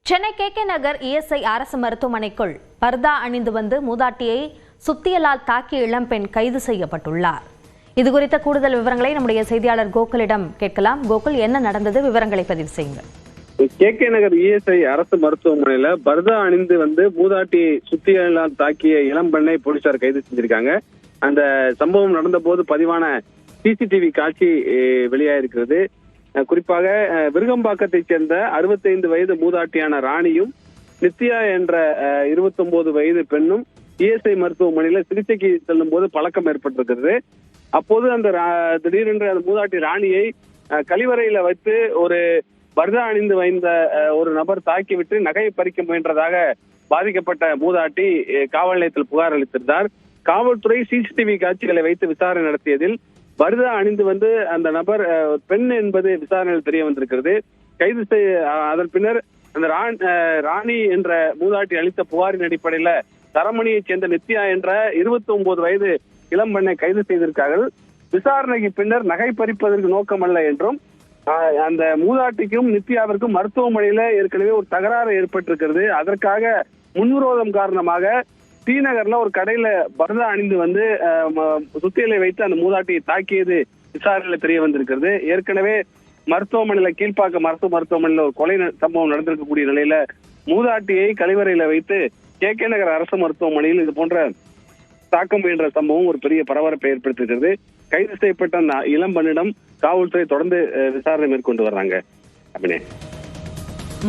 Chennai K நகர் ESI அரசு மருத்துவமனைக்குள் பர்தா அணிந்து வந்து மூதாட்டியை சுத்தியலால் தாக்கிய இளம்பெண் கைது செய்யப்பட்டுள்ளார். இதுகுறித்த கூடுதல் விவரங்களை நம்முடைய செய்தியாளர் கோகுலிடம் கேட்கலாம். கோகுல், என்ன நடந்தது? விவரங்களை பதிவு செய்யுங்கள். கே நகர் இஎஸ்ஐ அரசு மருத்துவமனையில பர்தா அணிந்து வந்து மூதாட்டியை சுத்தியலால் தாக்கிய இளம்பெண்ணை போலீசார் கைது செஞ்சிருக்காங்க. அந்த சம்பவம் நடந்த போது பதிவான சிசிடிவி காட்சி வெளியாயிருக்கிறது. குறிப்பாக விருகம்பாக்கத்தைச் சேர்ந்த 65 வயது மூதாட்டியான ராணியும் நித்யா என்ற 29 வயது பெண்ணும் இஎஸ்ஐ மருத்துவமனையில சிகிச்சைக்கு செல்லும் போது பழக்கம் ஏற்பட்டிருக்கிறது. அப்போது அந்த திடீரென்று அந்த மூதாட்டி ராணியை கழிவறையில வைத்து ஒரு பர்தா அணிந்து வைந்த ஒரு நபர் தாக்கிவிட்டு நகையை பறிக்க முயன்றதாக பாதிக்கப்பட்ட மூதாட்டி காவல் நிலையத்தில் புகார் அளித்திருந்தார். காவல்துறை சிசிடிவி காட்சிகளை வைத்து விசாரணை நடத்தியதில் பர்தா அணிந்து வந்து அந்த நபர் பெண் என்பது விசாரணையில் தெரிய வந்திருக்கிறது. கைது அதன் பின்னர் அந்த ராணி என்ற மூதாட்டி அளித்த புகாரின் அடிப்படையில தரமணியைச் சேர்ந்த நித்யா என்ற 29 வயது இளம்பெண்ணை கைது செய்திருக்கார்கள். விசாரணைக்கு பின்னர் நகை பறிப்பதற்கு நோக்கமல்ல என்றும் அந்த மூதாட்டிக்கும் நித்யாவிற்கும் மருத்துவமனையில ஏற்கனவே ஒரு தகராறு ஏற்பட்டிருக்கிறது. அதற்காக முன்விரோதம் காரணமாக ஸ்ரீநகர்ல ஒரு கடையில பர்தா அணிந்து வந்து சுத்தியலை வைத்து அந்த மூதாட்டியை தாக்கியது விசாரணையில தெரிய வந்திருக்கிறது. ஏற்கனவே மருத்துவமனையில கீழ்ப்பாக்க மருத்துவமனையில ஒரு கொலை சம்பவம் நடந்திருக்கக்கூடிய நிலையில மூதாட்டியை கழிவறையில வைத்து கே நகர் அரசு மருத்துவமனையில் இது போன்ற தாக்க முயன்ற சம்பவம் ஒரு பெரிய பரபரப்பை ஏற்படுத்தியிருக்கிறது. கைது செய்யப்பட்ட அந்த இளம்பெண்ணிடம் காவல்துறை தொடர்ந்து விசாரணை மேற்கொண்டு வர்றாங்க. அப்படின்னே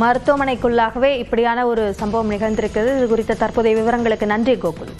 மருத்துவமனைக்குள்ளாகவே இப்படியான ஒரு சம்பவம் நிகழ்ந்திருக்கிறது. இது குறித்த தற்போதைய விவரங்களுக்கு நன்றி கோகுல்.